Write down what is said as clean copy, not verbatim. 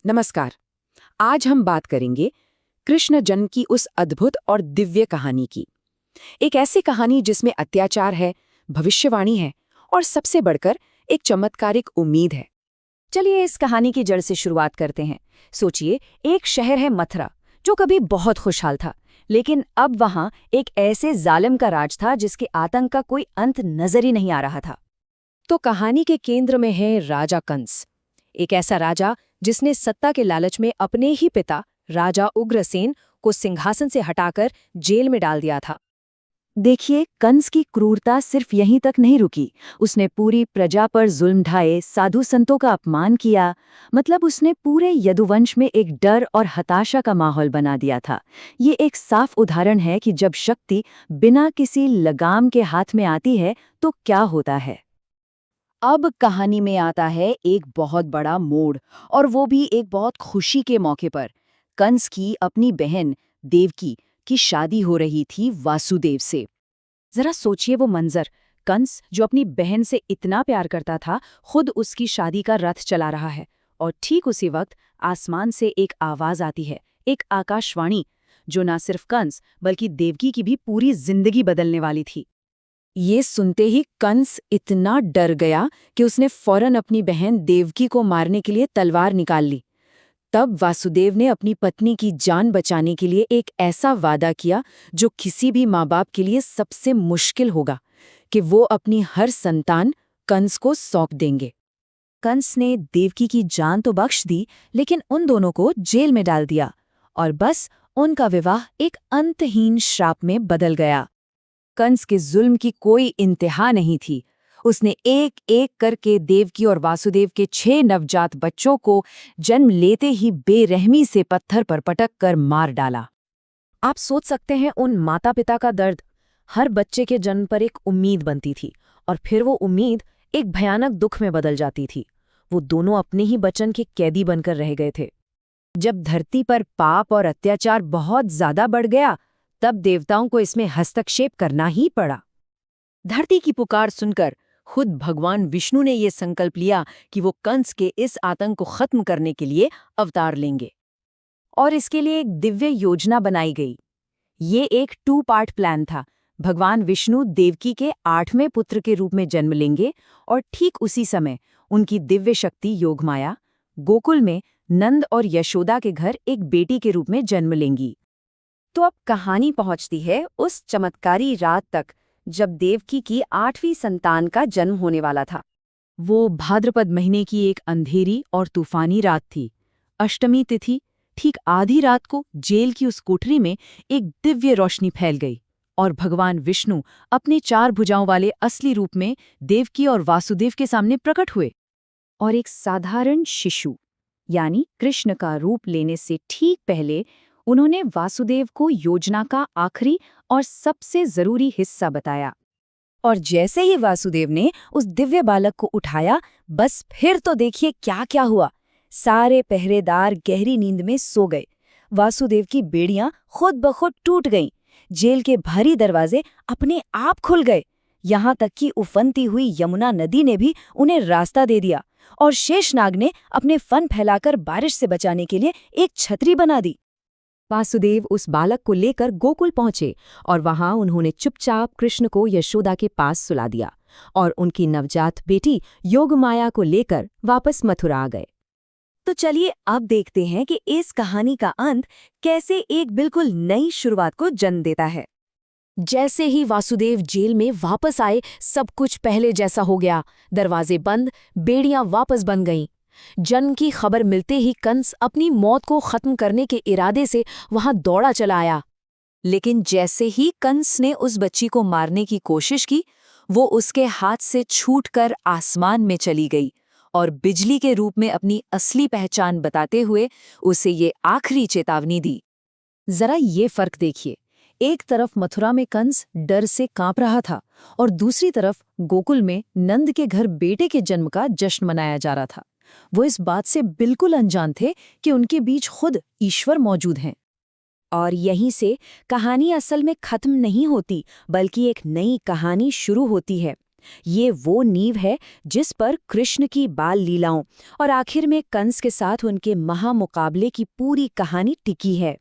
नमस्कार। आज हम बात करेंगे कृष्ण जन्म की उस अद्भुत और दिव्य कहानी की। एक ऐसी कहानी जिसमें अत्याचार है, भविष्यवाणी है और सबसे बढ़कर एक चमत्कारिक उम्मीद है। चलिए इस कहानी की जड़ से शुरुआत करते हैं। सोचिए, एक शहर है मथुरा, जो कभी बहुत खुशहाल था, लेकिन अब वहां एक ऐसे जालिम का राज था जिसके आतंक का कोई अंत नजर ही नहीं आ रहा था। तो कहानी के केंद्र में है राजा कंस, एक ऐसा राजा जिसने सत्ता के लालच में अपने ही पिता राजा उग्रसेन को सिंहासन से हटाकर जेल में डाल दिया था। देखिए, कंस की क्रूरता सिर्फ यहीं तक नहीं रुकी। उसने पूरी प्रजा पर जुल्म ढाए, साधु संतों का अपमान किया। मतलब उसने पूरे यदुवंश में एक डर और हताशा का माहौल बना दिया था। ये एक साफ उदाहरण है कि जब शक्ति बिना किसी लगाम के हाथ में आती है तो क्या होता है। अब कहानी में आता है एक बहुत बड़ा मोड़, और वो भी एक बहुत खुशी के मौके पर। कंस की अपनी बहन देवकी की शादी हो रही थी वासुदेव से। जरा सोचिए वो मंजर, कंस जो अपनी बहन से इतना प्यार करता था, खुद उसकी शादी का रथ चला रहा है। और ठीक उसी वक्त आसमान से एक आवाज आती है, एक आकाशवाणी, जो ना सिर्फ कंस बल्कि देवकी की भी पूरी जिंदगी बदलने वाली थी। ये सुनते ही कंस इतना डर गया कि उसने फौरन अपनी बहन देवकी को मारने के लिए तलवार निकाल ली। तब वासुदेव ने अपनी पत्नी की जान बचाने के लिए एक ऐसा वादा किया जो किसी भी माँ बाप के लिए सबसे मुश्किल होगा, कि वो अपनी हर संतान कंस को सौंप देंगे। कंस ने देवकी की जान तो बख्श दी, लेकिन उन दोनों को जेल में डाल दिया। और बस उनका विवाह एक अंतहीन श्राप में बदल गया। कंस के जुल्म की कोई इंतहा नहीं थी। उसने एक एक करके देवकी और वासुदेव के 6 नवजात बच्चों को जन्म लेते ही बेरहमी से पत्थर पर पटक कर मार डाला। आप सोच सकते हैं उन माता पिता का दर्द। हर बच्चे के जन्म पर एक उम्मीद बनती थी, और फिर वो उम्मीद एक भयानक दुख में बदल जाती थी। वो दोनों अपने ही बचन के कैदी बनकर रह गए थे। जब धरती पर पाप और अत्याचार बहुत ज्यादा बढ़ गया, तब देवताओं को इसमें हस्तक्षेप करना ही पड़ा। धरती की पुकार सुनकर खुद भगवान विष्णु ने ये संकल्प लिया कि वो कंस के इस आतंक को खत्म करने के लिए अवतार लेंगे। और इसके लिए एक दिव्य योजना बनाई गई। ये एक 2 पार्ट प्लान था। भगवान विष्णु देवकी के 8वें पुत्र के रूप में जन्म लेंगे, और ठीक उसी समय उनकी दिव्य शक्ति योगमाया गोकुल में नंद और यशोदा के घर एक बेटी के रूप में जन्म लेंगी। तो अब कहानी पहुंचती है उस चमत्कारी रात तक जब देवकी की 8वीं संतान का जन्म होने वाला था। वो भाद्रपद महीने की एक अंधेरी और तूफानी रात थी। अष्टमी तिथि। ठीक आधी रात को जेल की उस कोठरी में एक दिव्य रोशनी फैल गई, और भगवान विष्णु अपने 4 भुजाओं वाले असली रूप में देवकी और वासुदेव के सामने प्रकट हुए। और एक साधारण शिशु यानी कृष्ण का रूप लेने से ठीक पहले उन्होंने वासुदेव को योजना का आखिरी और सबसे जरूरी हिस्सा बताया। और जैसे ही वासुदेव ने उस दिव्य बालक को उठाया, बस फिर तो देखिए क्या क्या हुआ। सारे पहरेदार गहरी नींद में सो गए। वासुदेव की बेड़ियां खुद ब खुद टूट गईं। जेल के भारी दरवाजे अपने आप खुल गए। यहाँ तक कि उफनती हुई यमुना नदी ने भी उन्हें रास्ता दे दिया, और शेषनाग ने अपने फन फैलाकर बारिश से बचाने के लिए एक छतरी बना दी। वासुदेव उस बालक को लेकर गोकुल पहुंचे, और वहां उन्होंने चुपचाप कृष्ण को यशोदा के पास सुला दिया, और उनकी नवजात बेटी योगमाया को लेकर वापस मथुरा आ गए। तो चलिए अब देखते हैं कि इस कहानी का अंत कैसे एक बिल्कुल नई शुरुआत को जन्म देता है। जैसे ही वासुदेव जेल में वापस आए, सब कुछ पहले जैसा हो गया। दरवाजे बंद, बेड़ियां वापस बन गईं। जन्म की खबर मिलते ही कंस अपनी मौत को खत्म करने के इरादे से वहां दौड़ा चला आया। लेकिन जैसे ही कंस ने उस बच्ची को मारने की कोशिश की, वो उसके हाथ से छूटकर आसमान में चली गई, और बिजली के रूप में अपनी असली पहचान बताते हुए उसे ये आखिरी चेतावनी दी। जरा ये फर्क देखिए। एक तरफ मथुरा में कंस डर से कांप रहा था, और दूसरी तरफ गोकुल में नंद के घर बेटे के जन्म का जश्न मनाया जा रहा था। वो इस बात से बिल्कुल अनजान थे कि उनके बीच खुद ईश्वर मौजूद हैं। और यहीं से कहानी असल में खत्म नहीं होती, बल्कि एक नई कहानी शुरू होती है। ये वो नींव है जिस पर कृष्ण की बाल लीलाओं और आखिर में कंस के साथ उनके महामुकाबले की पूरी कहानी टिकी है।